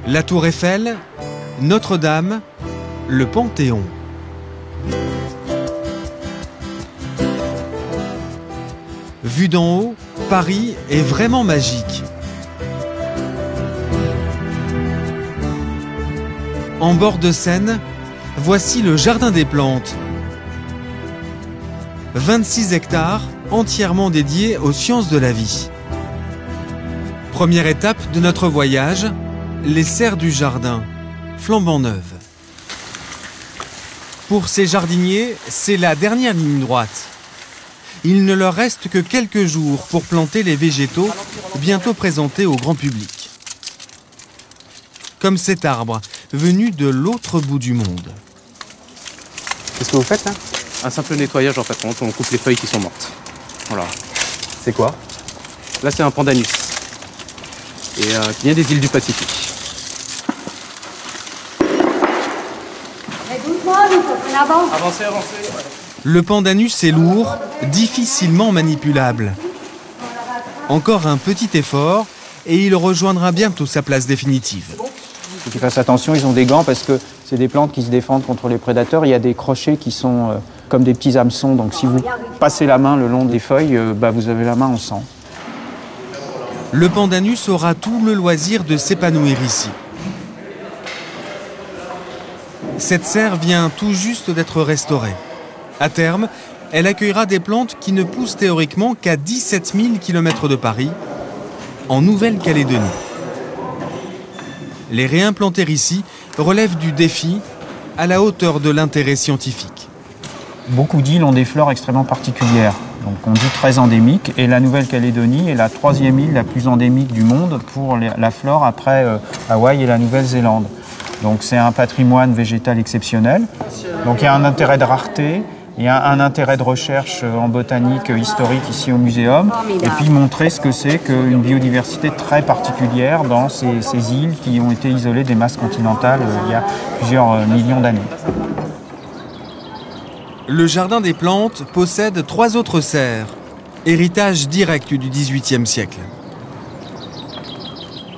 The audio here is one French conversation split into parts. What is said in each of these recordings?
La Tour Eiffel, Notre-Dame, le Panthéon. Vu d'en haut, Paris est vraiment magique. En bord de Seine, voici le Jardin des Plantes. 26 hectares entièrement dédiés aux sciences de la vie. Première étape de notre voyage, les serres du jardin, flambant neuves. Pour ces jardiniers, c'est la dernière ligne droite. Il ne leur reste que quelques jours pour planter les végétaux bientôt présentés au grand public. Comme cet arbre, venu de l'autre bout du monde. Qu'est-ce que vous faites là? Un simple nettoyage en fait, on coupe les feuilles qui sont mortes. Voilà. C'est quoi? Là c'est un pandanus. Et qui vient des îles du Pacifique. Avancez, avancez. Le pandanus est lourd, difficilement manipulable. Encore un petit effort et il rejoindra bientôt sa place définitive. Il faut qu'ils fassent attention, ils ont des gants parce que c'est des plantes qui se défendent contre les prédateurs. Il y a des crochets qui sont comme des petits hameçons, donc si vous passez la main le long des feuilles, vous avez la main en sang. Le pandanus aura tout le loisir de s'épanouir ici. Cette serre vient tout juste d'être restaurée. À terme, elle accueillera des plantes qui ne poussent théoriquement qu'à 17 000 km de Paris, en Nouvelle-Calédonie. Les réimplanter ici relève du défi à la hauteur de l'intérêt scientifique. Beaucoup d'îles ont des fleurs extrêmement particulières, donc on dit très endémiques, et la Nouvelle-Calédonie est la 3e île la plus endémique du monde pour la flore après Hawaï et la Nouvelle-Zélande. Donc c'est un patrimoine végétal exceptionnel, donc il y a un intérêt de rareté. Il y a un intérêt de recherche en botanique historique ici au muséum, et puis montrer ce que c'est qu'une biodiversité très particulière dans ces îles qui ont été isolées des masses continentales il y a plusieurs millions d'années. Le Jardin des Plantes possède 3 autres serres, héritage direct du XVIIIe siècle.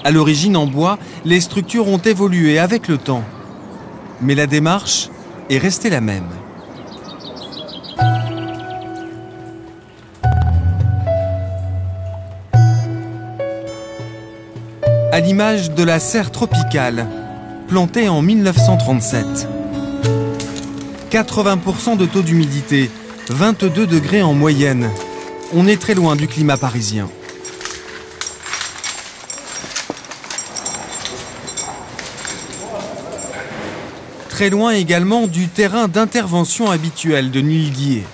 À l'origine en bois, les structures ont évolué avec le temps, mais la démarche est restée la même. À l'image de la serre tropicale, plantée en 1937. 80% de taux d'humidité, 22 degrés en moyenne. On est très loin du climat parisien. Très loin également du terrain d'intervention habituel de Nilguier.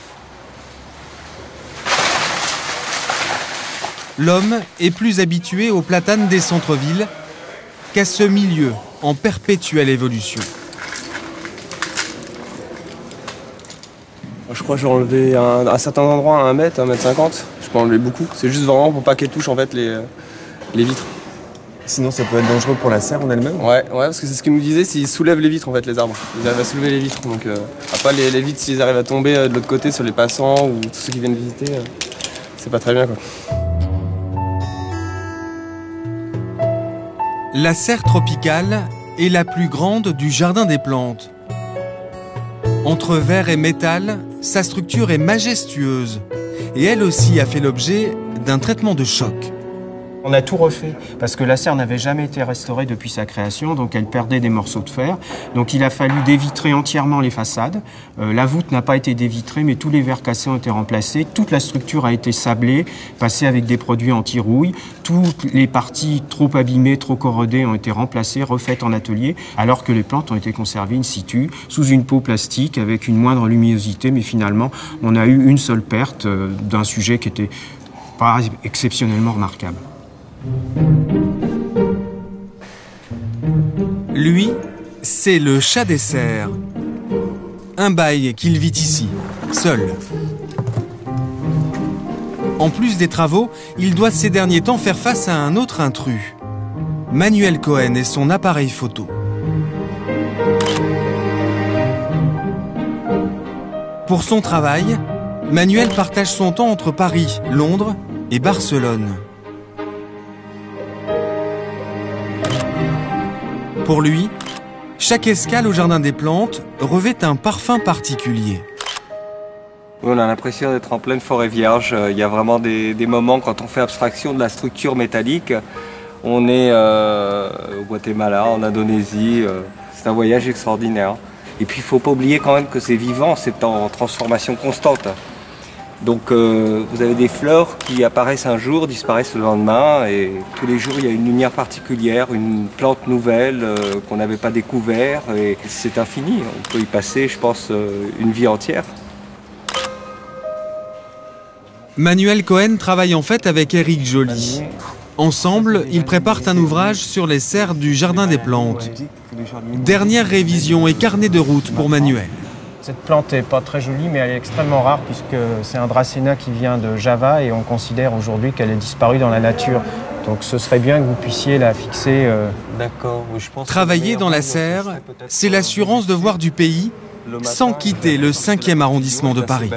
L'homme est plus habitué aux platanes des centres-villes qu'à ce milieu en perpétuelle évolution. Je crois que j'ai enlevé à certains endroits 1 mètre, 1,50 m. Je peux enlever beaucoup. C'est juste vraiment pour pas qu'elle touche en fait les vitres. Sinon ça peut être dangereux pour la serre en elle-même? Ouais, parce que c'est ce qu'ils nous disaient, s'ils soulèvent les vitres en fait, les arbres. Ils arrivent à soulever les vitres. Donc après les vitres, s'ils arrivent à tomber de l'autre côté sur les passants ou tous ceux qui viennent visiter, c'est pas très bien quoi. La serre tropicale est la plus grande du Jardin des Plantes. Entre verre et métal, sa structure est majestueuse et elle aussi a fait l'objet d'un traitement de choc. On a tout refait parce que la serre n'avait jamais été restaurée depuis sa création, donc elle perdait des morceaux de fer. Donc il a fallu dévitrer entièrement les façades. La voûte n'a pas été dévitrée, mais tous les verres cassés ont été remplacés. Toute la structure a été sablée, passée avec des produits anti-rouille. Toutes les parties trop abîmées, trop corrodées ont été remplacées, refaites en atelier, alors que les plantes ont été conservées in situ, sous une peau plastique, avec une moindre luminosité. Mais finalement, on a eu une seule perte d'un sujet qui était pas exceptionnellement remarquable. Lui, c'est le chat des serres. Un bail qu'il vit ici, seul. En plus des travaux, il doit ces derniers temps faire face à un autre intrus. Manuel Cohen et son appareil photo. Pour son travail, Manuel partage son temps entre Paris, Londres et Barcelone. Pour lui, chaque escale au Jardin des Plantes revêt un parfum particulier. Oui, on a l'impression d'être en pleine forêt vierge. Il y a vraiment des moments quand on fait abstraction de la structure métallique. On est au Guatemala, en Indonésie. C'est un voyage extraordinaire. Et puis il ne faut pas oublier quand même que c'est vivant, c'est en transformation constante. Donc vous avez des fleurs qui apparaissent un jour, disparaissent le lendemain, et tous les jours il y a une lumière particulière, une plante nouvelle qu'on n'avait pas découvert, et c'est infini. On peut y passer, je pense, une vie entière. Manuel Cohen travaille en fait avec Éric Joly. Ensemble, ils préparent un ouvrage sur les serres du Jardin des Plantes. Dernière révision et carnet de route pour Manuel. Cette plante n'est pas très jolie, mais elle est extrêmement rare puisque c'est un Dracæna qui vient de Java et on considère aujourd'hui qu'elle est disparue dans la nature. Donc ce serait bien que vous puissiez la fixer. D'accord, oui, je pense. Travailler dans la serre, c'est l'assurance de voir du pays sans quitter le 5e arrondissement de Paris.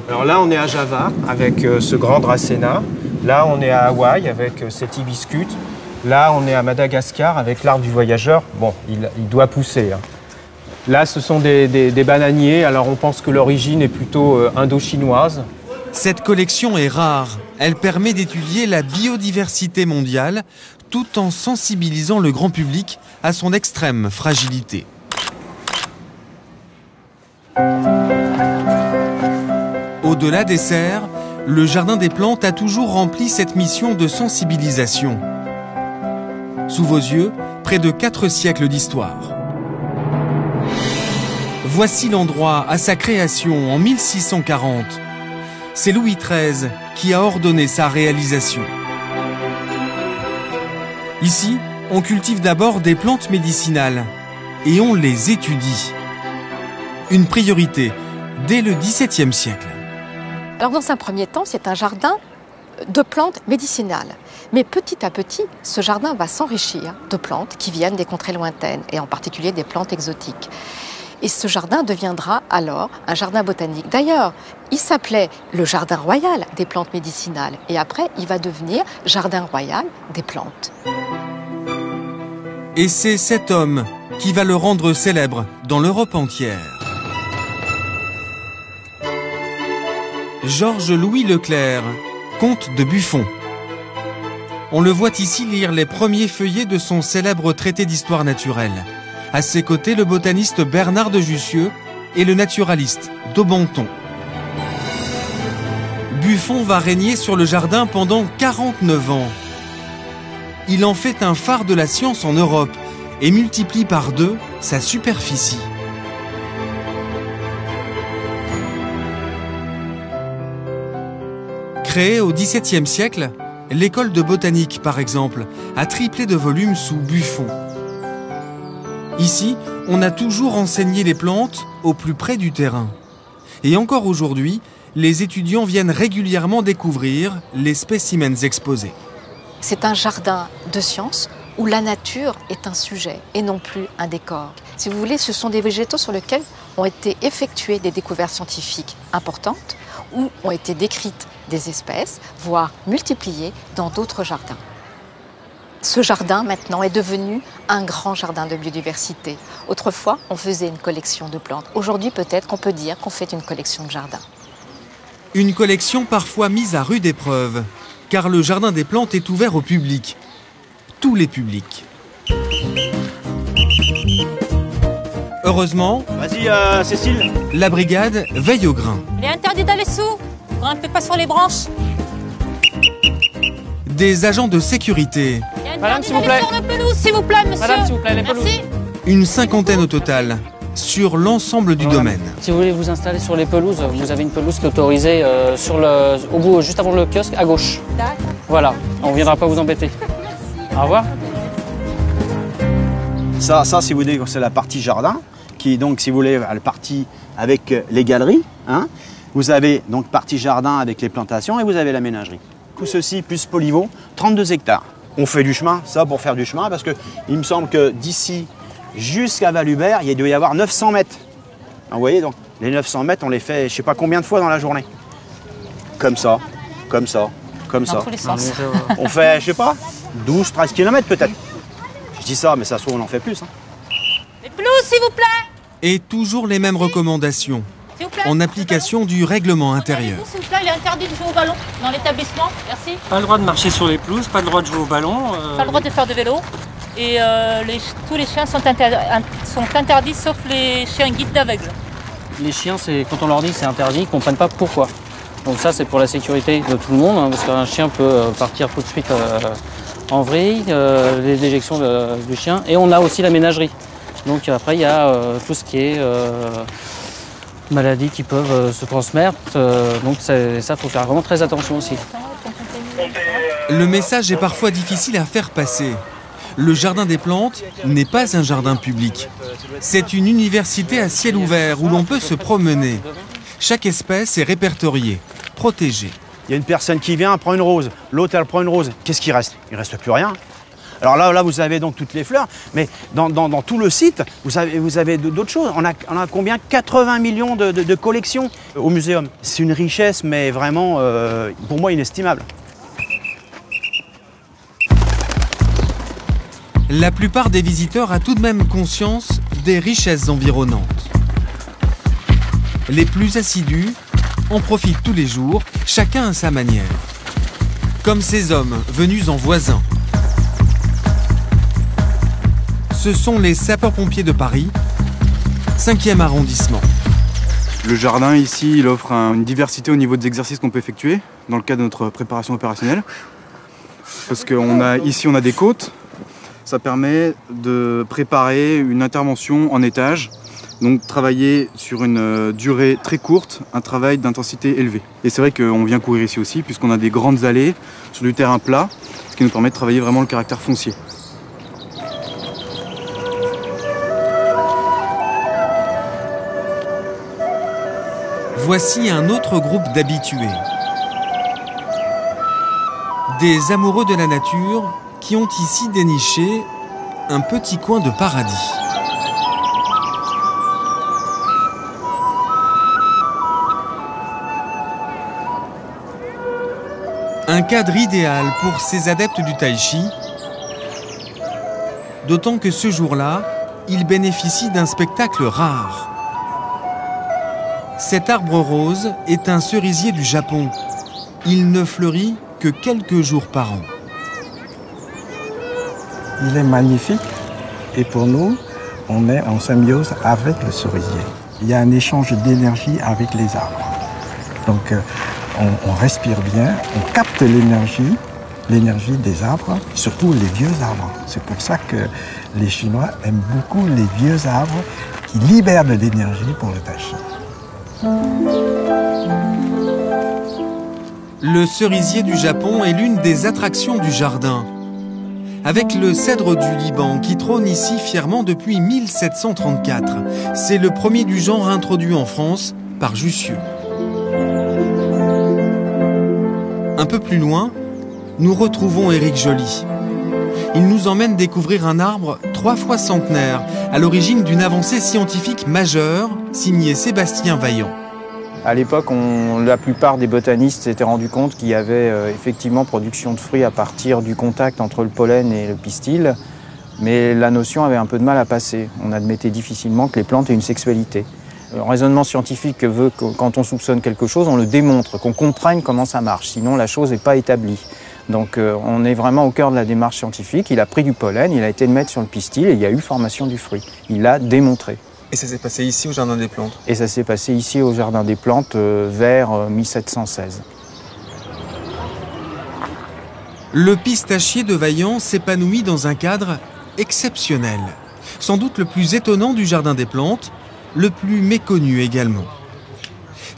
Alors là, on est à Java avec ce grand Dracæna. Là, on est à Hawaï avec cet hibiscute. Là, on est à Madagascar avec l'arbre du voyageur. Bon, il doit pousser. Hein. Là, ce sont des bananiers. Alors, on pense que l'origine est plutôt indo-chinoise. Cette collection est rare. Elle permet d'étudier la biodiversité mondiale tout en sensibilisant le grand public à son extrême fragilité. Au-delà des serres, le Jardin des Plantes a toujours rempli cette mission de sensibilisation. Sous vos yeux, près de 4 siècles d'histoire. Voici l'endroit à sa création en 1640. C'est Louis XIII qui a ordonné sa réalisation. Ici, on cultive d'abord des plantes médicinales et on les étudie. Une priorité dès le XVIIe siècle. Alors dans un premier temps, c'est un jardin de plantes médicinales. Mais petit à petit, ce jardin va s'enrichir de plantes qui viennent des contrées lointaines, et en particulier des plantes exotiques. Et ce jardin deviendra alors un jardin botanique. D'ailleurs, il s'appelait le jardin royal des plantes médicinales. Et après, il va devenir jardin royal des plantes. Et c'est cet homme qui va le rendre célèbre dans l'Europe entière. Georges-Louis Leclerc, comte de Buffon. On le voit ici lire les premiers feuillets de son célèbre traité d'histoire naturelle. À ses côtés, le botaniste Bernard de Jussieu et le naturaliste Daubenton. Buffon va régner sur le jardin pendant 49 ans. Il en fait un phare de la science en Europe et multiplie par 2 sa superficie. Créée au XVIIe siècle, l'école de botanique, par exemple, a triplé de volume sous Buffon. Ici, on a toujours enseigné les plantes au plus près du terrain. Et encore aujourd'hui, les étudiants viennent régulièrement découvrir les spécimens exposés. C'est un jardin de science où la nature est un sujet et non plus un décor. Si vous voulez, ce sont des végétaux sur lesquels ont été effectuées des découvertes scientifiques importantes, où ont été décrites des espèces, voire multipliées dans d'autres jardins. Ce jardin, maintenant, est devenu un grand jardin de biodiversité. Autrefois, on faisait une collection de plantes. Aujourd'hui, peut-être qu'on peut dire qu'on fait une collection de jardins. Une collection parfois mise à rude épreuve, car le Jardin des Plantes est ouvert au public. Tous les publics. Heureusement, vas-y, Cécile. La brigade veille au grain. Il est interdit d'aller sous. Grimpez pas sur les branches. Des agents de sécurité. Madame, s'il vous plaît. Sur la pelouse, s'il vous plaît, monsieur. Madame, s'il vous plaît, les pelouses. Merci. Une cinquantaine au total, sur l'ensemble du domaine. Si vous voulez vous installer sur les pelouses, vous avez une pelouse qui est autorisée au bout, juste avant le kiosque, à gauche. D'accord. Voilà, on ne viendra pas vous embêter. Au revoir. Ça, si vous voulez, c'est la partie jardin, qui est donc, si vous voulez, la partie avec les galeries. Hein. Vous avez donc partie jardin avec les plantations et vous avez la ménagerie. Tout ceci plus Poliveau, 32 hectares. On fait du chemin, ça pour faire du chemin, parce qu'il me semble que d'ici jusqu'à Valhubert, il doit y avoir 900 mètres. Vous voyez, donc les 900 mètres, on les fait je ne sais pas combien de fois dans la journée. Comme ça, comme ça, comme ça. Dans tous les sens. On fait, je ne sais pas, 12, 13 km peut-être. dis ça, mais ça se trouve, on en fait plus. Hein. Les pelouses, s'il vous plaît. Et toujours les mêmes recommandations, S'il vous plaît. en application du règlement intérieur. S'il vous plaît, il est interdit de jouer au ballon dans l'établissement. Merci. Pas le droit de marcher sur les pelouses, pas le droit de jouer au ballon. Pas le droit de faire de vélo. Et tous les chiens sont interdits sauf les chiens guides d'aveugles. Les chiens, quand on leur dit que c'est interdit, ils ne comprennent pas pourquoi. Donc ça, c'est pour la sécurité de tout le monde, hein, parce qu'un chien peut partir tout de suite en vrille, les déjections du chien. Et on a aussi la ménagerie. Donc après, il y a tout ce qui est maladies qui peuvent se transmettre. Donc ça, il faut faire vraiment très attention aussi. Le message est parfois difficile à faire passer. Le jardin des plantes n'est pas un jardin public. C'est une université à ciel ouvert où l'on peut se promener. Chaque espèce est répertoriée, protégée. Il y a une personne qui vient, prend une rose, l'autre elle prend une rose. Qu'est-ce qui reste? Il ne reste plus rien. Alors là, vous avez donc toutes les fleurs, mais dans tout le site, vous avez d'autres choses. On a combien? 80 millions de collections au muséum. C'est une richesse, mais vraiment, pour moi, inestimable. La plupart des visiteurs a tout de même conscience des richesses environnantes. Les plus assidus en profitent tous les jours, chacun à sa manière. Comme ces hommes venus en voisin. Ce sont les sapeurs-pompiers de Paris, 5e arrondissement. Le jardin ici, il offre une diversité au niveau des exercices qu'on peut effectuer dans le cadre de notre préparation opérationnelle. Parce qu'ici on a des côtes, ça permet de préparer une intervention en étage, donc travailler sur une durée très courte, un travail d'intensité élevée. Et c'est vrai qu'on vient courir ici aussi, puisqu'on a des grandes allées sur du terrain plat, ce qui nous permet de travailler vraiment le caractère foncier. Voici un autre groupe d'habitués. Des amoureux de la nature qui ont ici déniché un petit coin de paradis. Un cadre idéal pour ces adeptes du tai chi, d'autant que ce jour-là, ils bénéficient d'un spectacle rare. Cet arbre rose est un cerisier du Japon. Il ne fleurit que quelques jours par an. Il est magnifique et pour nous, on est en symbiose avec le cerisier. Il y a un échange d'énergie avec les arbres. Donc on respire bien, on capte l'énergie des arbres, surtout les vieux arbres. C'est pour ça que les Chinois aiment beaucoup les vieux arbres qui libèrent de l'énergie pour le tai chi. Le cerisier du Japon est l'une des attractions du jardin. Avec le cèdre du Liban qui trône ici fièrement depuis 1734. C'est le premier du genre introduit en France par Jussieu. Un peu plus loin, nous retrouvons Éric Joly. Il nous emmène découvrir un arbre 3 fois centenaire, à l'origine d'une avancée scientifique majeure, signée Sébastien Vaillant. À l'époque, la plupart des botanistes s'étaient rendus compte qu'il y avait effectivement production de fruits à partir du contact entre le pollen et le pistil, mais la notion avait un peu de mal à passer. On admettait difficilement que les plantes aient une sexualité. Le raisonnement scientifique veut que quand on soupçonne quelque chose, on le démontre, qu'on comprenne comment ça marche, sinon la chose n'est pas établie. Donc on est vraiment au cœur de la démarche scientifique. Il a pris du pollen, il a été le mettre sur le pistil et il y a eu formation du fruit. Il l'a démontré. Et ça s'est passé ici au Jardin des Plantes? Et ça s'est passé ici au Jardin des Plantes vers 1716. Le pistachier de Vaillant s'épanouit dans un cadre exceptionnel. Sans doute le plus étonnant du Jardin des Plantes, le plus méconnu également.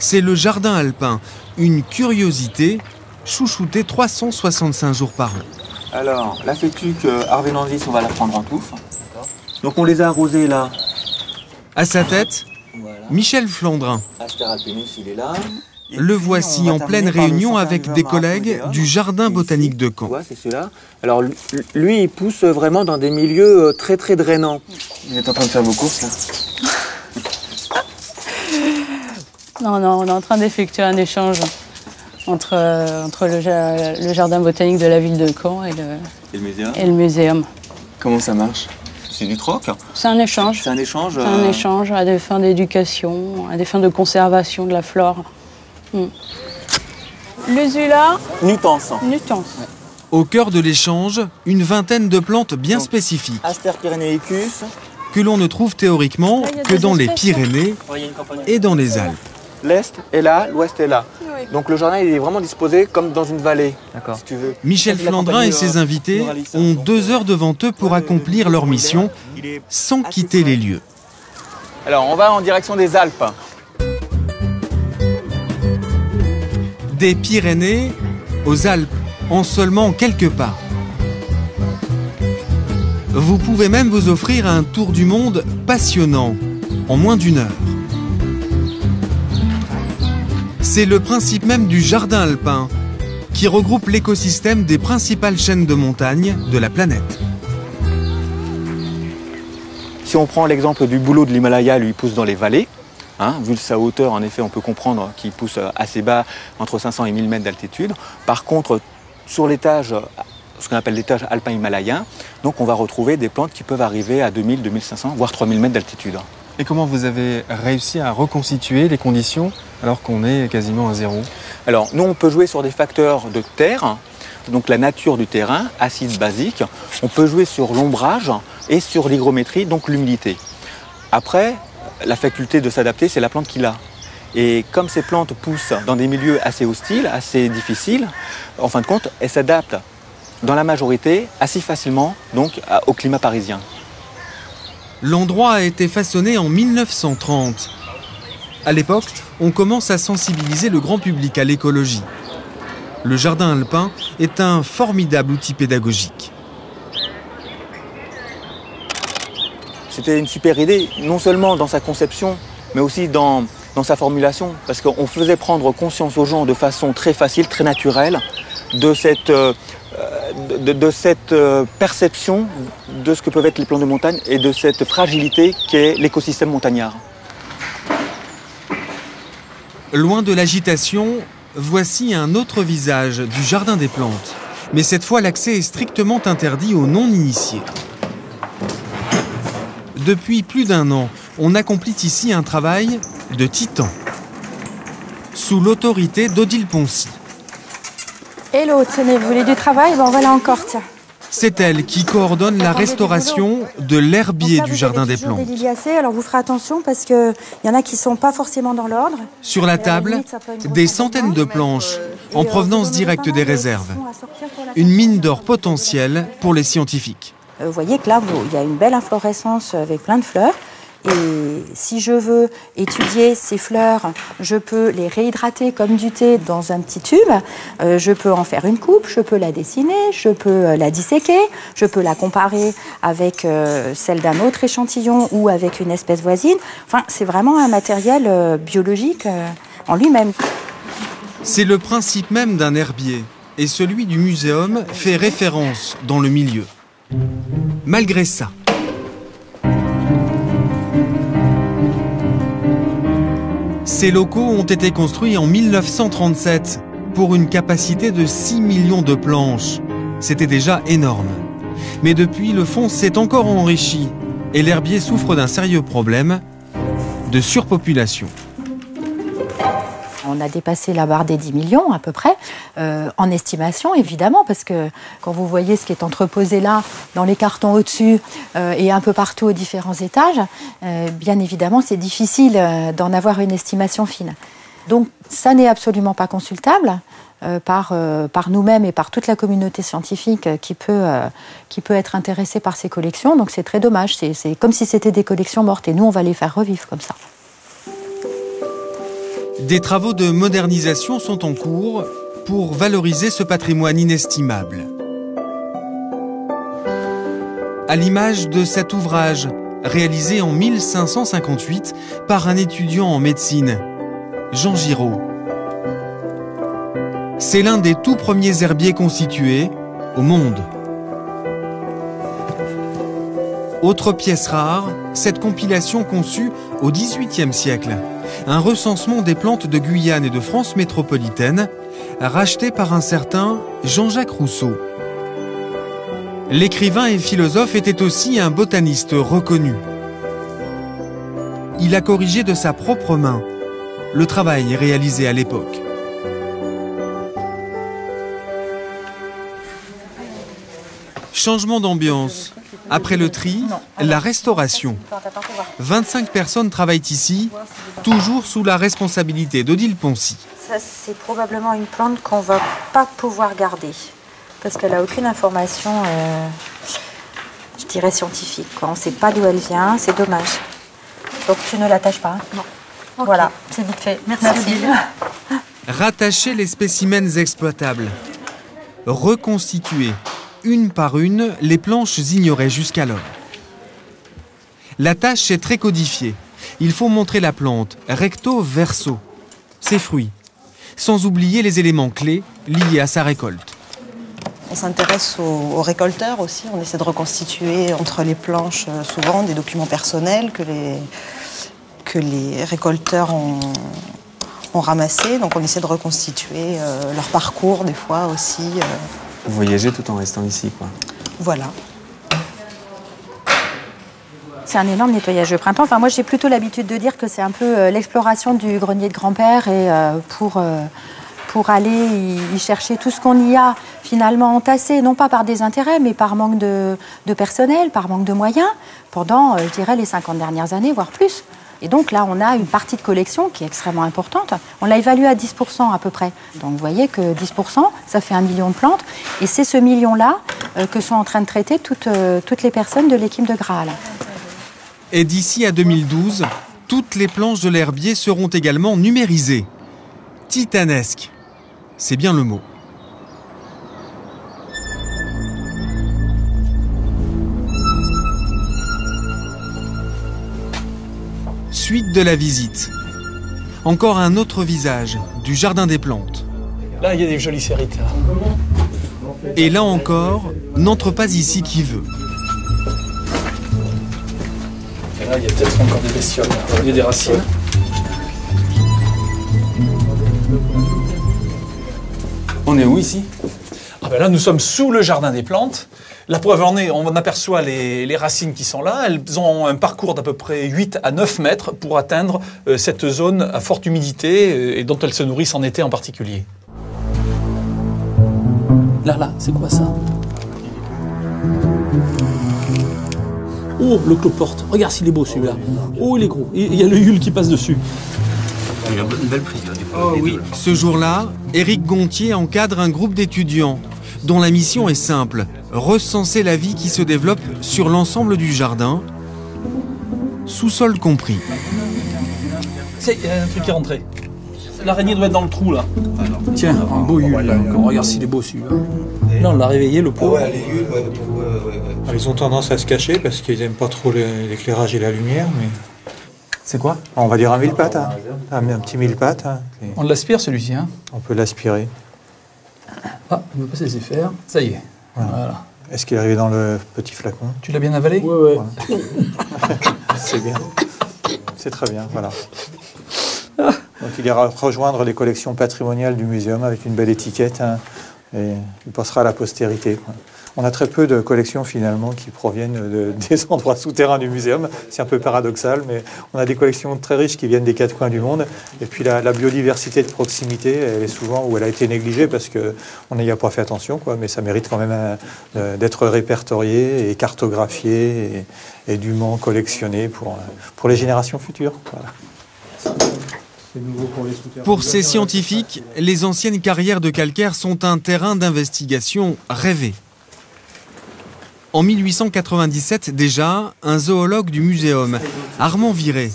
C'est le jardin alpin, une curiosité chouchoutée 365 jours par an. Alors, la fétuque Harvey Landis, on va la prendre en touffe. Donc on les a arrosés là. À sa tête, voilà. Michel Flandrin. Aster alpinus, il est là. Le voici en pleine réunion avec des collègues du Jardin botanique de Caen. C'est celui-là. Alors lui, il pousse vraiment dans des milieux très très drainants. Il est en train de faire vos courses là? Non, on est en train d'effectuer un échange entre le jardin botanique de la ville de Caen et le muséum. Comment ça marche? C'est du troc. C'est un échange. C'est un échange. C'est un échange à des fins d'éducation, à des fins de conservation de la flore. L'Usula nutans. Nutans. Au cœur de l'échange, une vingtaine de plantes bien spécifiques Aster pyrénéicus. que l'on ne trouve théoriquement que dans les Pyrénées et dans les Alpes. L'est est là, l'ouest est là. Donc le jardin il est vraiment disposé comme dans une vallée. D'accord. Si tu veux. Michel Flandrin et ses invités ont 2 heures devant eux pour accomplir leur mission sans quitter les lieux. Alors on va en direction des Alpes. Des Pyrénées aux Alpes, en seulement quelques pas. Vous pouvez même vous offrir un tour du monde passionnant, en moins d'1 heure. C'est le principe même du jardin alpin, qui regroupe l'écosystème des principales chaînes de montagnes de la planète. Si on prend l'exemple du bouleau de l'Himalaya, lui il pousse dans les vallées. Vu sa hauteur, en effet, on peut comprendre qu'il pousse assez bas, entre 500 et 1000 mètres d'altitude. Par contre, sur l'étage, ce qu'on appelle l'étage alpin himalayen, donc on va retrouver des plantes qui peuvent arriver à 2000, 2500, voire 3000 mètres d'altitude. Et comment vous avez réussi à reconstituer les conditions alors qu'on est quasiment à zéro? Alors, nous, on peut jouer sur des facteurs de terre, donc la nature du terrain, acide, basique. On peut jouer sur l'ombrage et sur l'hygrométrie, donc l'humidité. Après, la faculté de s'adapter, c'est la plante qui l'a. Et comme ces plantes poussent dans des milieux assez hostiles, assez difficiles, en fin de compte, elles s'adaptent dans la majorité assez facilement donc, au climat parisien. L'endroit a été façonné en 1930. À l'époque, on commence à sensibiliser le grand public à l'écologie. Le jardin alpin est un formidable outil pédagogique. C'était une super idée, non seulement dans sa conception, mais aussi dans sa formulation, parce qu'on faisait prendre conscience aux gens de façon très facile, très naturelle, de cette perception de ce que peuvent être les plantes de montagne et de cette fragilité qu'est l'écosystème montagnard. Loin de l'agitation, voici un autre visage du jardin des plantes. Mais cette fois, l'accès est strictement interdit aux non-initiés. Depuis plus d'1 an, on accomplit ici un travail de titan, sous l'autorité d'Odile Poncy. Hello, tenez, vous voulez du travail? Ben voilà encore, tiens. C'est elle qui coordonne la restauration de l'herbier du jardin des plantes. Des liliacées, alors vous ferez attention parce qu'il y en a qui ne sont pas forcément dans l'ordre. Sur la table, des centaines de planches en provenance directe des réserves. Une mine d'or potentielle pour les scientifiques. Vous voyez que là, il y a une belle inflorescence avec plein de fleurs. Et si je veux étudier ces fleurs, je peux les réhydrater comme du thé dans un petit tube. Je peux en faire une coupe, je peux la dessiner, je peux la disséquer, je peux la comparer avec celle d'un autre échantillon ou avec une espèce voisine. Enfin, c'est vraiment un matériel biologique en lui-même. C'est le principe même d'un herbier. Et celui du muséum fait référence dans le milieu. Malgré ça, ces locaux ont été construits en 1937 pour une capacité de 6 millions de planches. C'était déjà énorme. Mais depuis, le fonds s'est encore enrichi et l'herbier souffre d'un sérieux problème de surpopulation. On a dépassé la barre des 10 millions à peu près, en estimation évidemment, parce que quand vous voyez ce qui est entreposé là, dans les cartons au-dessus et un peu partout aux différents étages, bien évidemment c'est difficile d'en avoir une estimation fine. Donc ça n'est absolument pas consultable par nous-mêmes et par toute la communauté scientifique qui peut être intéressée par ces collections, donc c'est très dommage, c'est comme si c'était des collections mortes et nous on va les faire revivre comme ça. Des travaux de modernisation sont en cours pour valoriser ce patrimoine inestimable. À l'image de cet ouvrage, réalisé en 1558 par un étudiant en médecine, Jean Giraud. C'est l'un des tout premiers herbiers constitués au monde. Autre pièce rare, cette compilation conçue au XVIIIe siècle. Un recensement des plantes de Guyane et de France métropolitaine, racheté par un certain Jean-Jacques Rousseau. L'écrivain et philosophe était aussi un botaniste reconnu. Il a corrigé de sa propre main le travail réalisé à l'époque. Changement d'ambiance. Après le tri, la restauration. 25 personnes travaillent ici, toujours sous la responsabilité d'Odile Poncy. Ça, c'est probablement une plante qu'on ne va pas pouvoir garder. Parce qu'elle n'a aucune information, je dirais, scientifique. On ne sait pas d'où elle vient, c'est dommage. Donc tu ne l'attaches pas? Non. Okay. Voilà, c'est vite fait. Merci. Rattacher les spécimens exploitables. Reconstituer, une par une, les planches ignorées jusqu'alors. La tâche est très codifiée. Il faut montrer la plante, recto verso, ses fruits, sans oublier les éléments clés liés à sa récolte. On s'intéresse aux récolteurs aussi. On essaie de reconstituer entre les planches souvent des documents personnels que les récolteurs ont ramassés. Donc on essaie de reconstituer leur parcours des fois aussi. Vous voyagez tout en restant ici, quoi. Voilà. C'est un énorme nettoyage de printemps. Enfin, moi, j'ai plutôt l'habitude de dire que c'est un peu l'exploration du grenier de grand-père et pour aller y chercher tout ce qu'on y a finalement entassé, non pas par désintérêt, mais par manque de personnel, par manque de moyens, pendant, je dirais, les 50 dernières années, voire plus. Et donc là, on a une partie de collection qui est extrêmement importante. On l'a évaluée à 10% à peu près. Donc vous voyez que 10%, ça fait 1 million de plantes. Et c'est ce million-là que sont en train de traiter toutes les personnes de l'équipe de Graal. Et d'ici à 2012, toutes les planches de l'herbier seront également numérisées. Titanesque, c'est bien le mot. Suite de la visite. Encore un autre visage du jardin des plantes. Là, il y a des jolies sérites. Et là encore, n'entre pas ici qui veut. Et là, il y a peut-être encore des bestioles. Il y a des racines. On est où ici? Ah ben là, nous sommes sous le jardin des plantes. La preuve en est, on aperçoit les racines qui sont là. Elles ont un parcours d'à peu près 8 à 9 mètres pour atteindre cette zone à forte humidité et dont elles se nourrissent en été en particulier. Là, c'est quoi ça? Oh, le cloporte. Regarde s'il est beau celui-là. Oh, il est gros. Il y a le hule qui passe dessus. Il y a une belle prise. Oh oui. Ce jour-là, Éric Gontier encadre un groupe d'étudiants dont la mission est simple, recenser la vie qui se développe sur l'ensemble du jardin, sous-sol compris. Il y a un truc qui est rentré. L'araignée doit être dans le trou, là. Tiens, un beau hule. Regarde s'il est beau, celui-là. Là, on l'a réveillé, le pauvre. Ils ont tendance à se cacher parce qu'ils n'aiment pas trop l'éclairage et la lumière, mais... C'est quoi? On va dire un mille-pattes, hein. Un petit mille-pattes. Hein. On l'aspire, celui-ci, hein? On peut l'aspirer. Ah, il ne veut pas se laisser faire. Ça y est. Voilà. Est-ce qu'il est arrivé dans le petit flacon? Tu l'as bien avalé? Oui. Voilà. C'est bien. C'est très bien, voilà. Donc il ira rejoindre les collections patrimoniales du muséum avec une belle étiquette, hein, et il passera à la postérité, quoi. On a très peu de collections finalement qui proviennent des endroits souterrains du muséum. C'est un peu paradoxal, mais on a des collections très riches qui viennent des 4 coins du monde. Et puis la biodiversité de proximité, elle est souvent où elle a été négligée parce qu'on n'y a pas fait attention, quoi. Mais ça mérite quand même d'être répertorié et cartographié et dûment collectionné pour les générations futures. Voilà. Pour ces scientifiques, les anciennes carrières de calcaire sont un terrain d'investigation rêvé. En 1897 déjà, un zoologue du muséum, Armand Viret,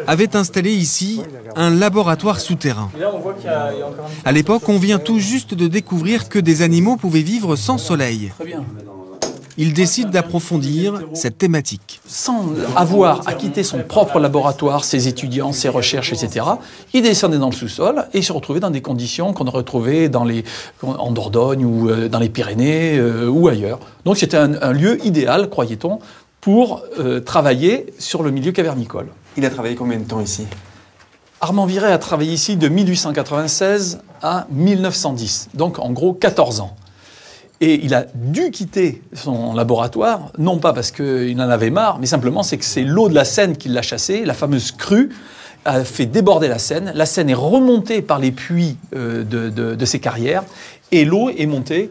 avait installé ici un laboratoire souterrain. À l'époque, on vient tout juste de découvrir que des animaux pouvaient vivre sans soleil. Il décide d'approfondir cette thématique. Sans avoir à quitter son propre laboratoire, ses étudiants, ses recherches, etc., il descendait dans le sous-sol et se retrouvait dans des conditions qu'on aurait retrouvées en Dordogne ou dans les Pyrénées ou ailleurs. Donc c'était un lieu idéal, croyait-on, pour travailler sur le milieu cavernicole. Il a travaillé combien de temps ici? Armand Viret a travaillé ici de 1896 à 1910, donc en gros 14 ans. Et il a dû quitter son laboratoire, non pas parce qu'il en avait marre, mais simplement c'est que c'est l'eau de la Seine qui l'a chassé, la fameuse crue a fait déborder la Seine est remontée par les puits de ces carrières, et l'eau est montée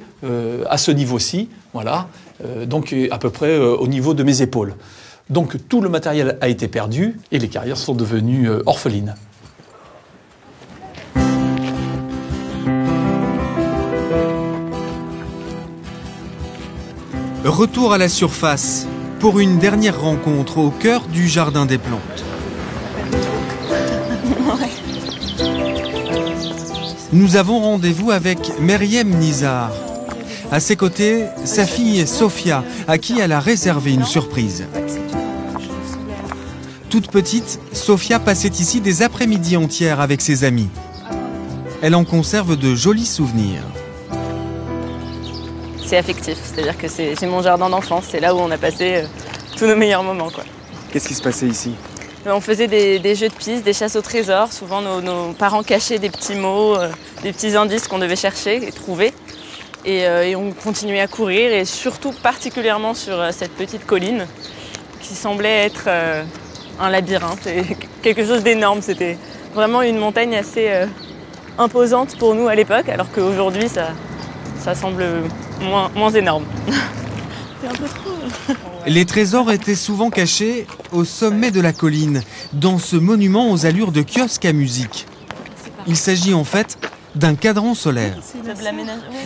à ce niveau-ci, voilà, donc à peu près au niveau de mes épaules. Donc tout le matériel a été perdu, et les carrières sont devenues orphelines. Retour à la surface pour une dernière rencontre au cœur du Jardin des Plantes. Nous avons rendez-vous avec Meriem Nizar. À ses côtés, sa fille Sophia, à qui elle a réservé une surprise. Toute petite, Sophia passait ici des après-midi entières avec ses amis. Elle en conserve de jolis souvenirs. C'est affectif, c'est-à-dire que c'est mon jardin d'enfance, c'est là où on a passé tous nos meilleurs moments, quoi. Qu'est-ce qui se passait ici? On faisait des jeux de piste, des chasses au trésor. Souvent, nos parents cachaient des petits mots, des petits indices qu'on devait chercher et trouver. Et on continuait à courir, et surtout particulièrement sur cette petite colline qui semblait être un labyrinthe, et quelque chose d'énorme. C'était vraiment une montagne assez imposante pour nous à l'époque, alors qu'aujourd'hui, ça semble moins énorme. C'est un peu trop... Les trésors étaient souvent cachés au sommet de la colline, dans ce monument aux allures de kiosque à musique. Il s'agit en fait d'un cadran solaire,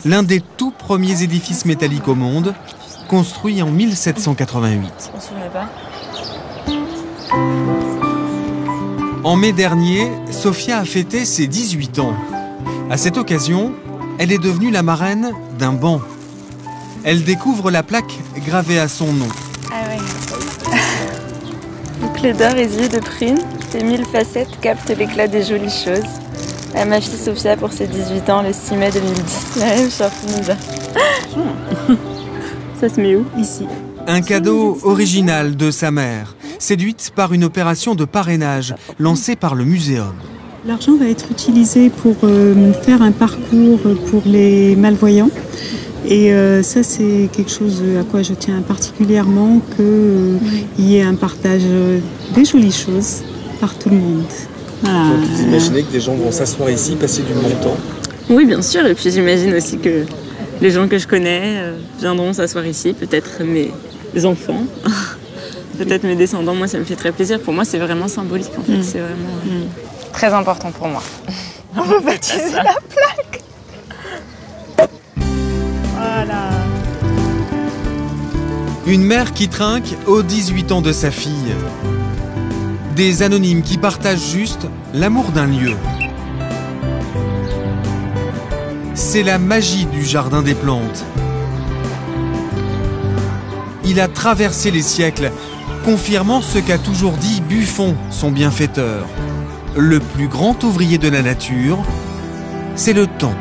l'un des tout premiers édifices métalliques au monde, construit en 1788. On se souvient pas. En mai dernier, Sophia a fêté ses 18 ans. À cette occasion, elle est devenue la marraine d'un banc. Elle découvre la plaque gravée à son nom. Ah ouais. Donc les d'or et yeux de prune, tes 1000 facettes captent l'éclat des jolies choses. À ma fille Sophia pour ses 18 ans, le 6 mai 2010. La même Charpinouza. Ça se met où? Ici. Un cadeau original de sa mère, séduite par une opération de parrainage lancée par le muséum. L'argent va être utilisé pour faire un parcours pour les malvoyants. Et ça, c'est quelque chose à quoi je tiens particulièrement, qu'il y ait un partage des jolies choses par tout le monde. Voilà. Donc vous imaginez que des gens vont s'asseoir ici, passer du bon temps? Oui, bien sûr. Et puis j'imagine aussi que les gens que je connais viendront s'asseoir ici, peut-être mes enfants, peut-être mes descendants. Moi, ça me fait très plaisir. Pour moi, c'est vraiment symbolique, en fait. C'est vraiment très important pour moi. On peut baptiser la plaque. Voilà. Une mère qui trinque aux 18 ans de sa fille. Des anonymes qui partagent juste l'amour d'un lieu. C'est la magie du Jardin des Plantes. Il a traversé les siècles, confirmant ce qu'a toujours dit Buffon, son bienfaiteur. Le plus grand ouvrier de la nature, c'est le temps.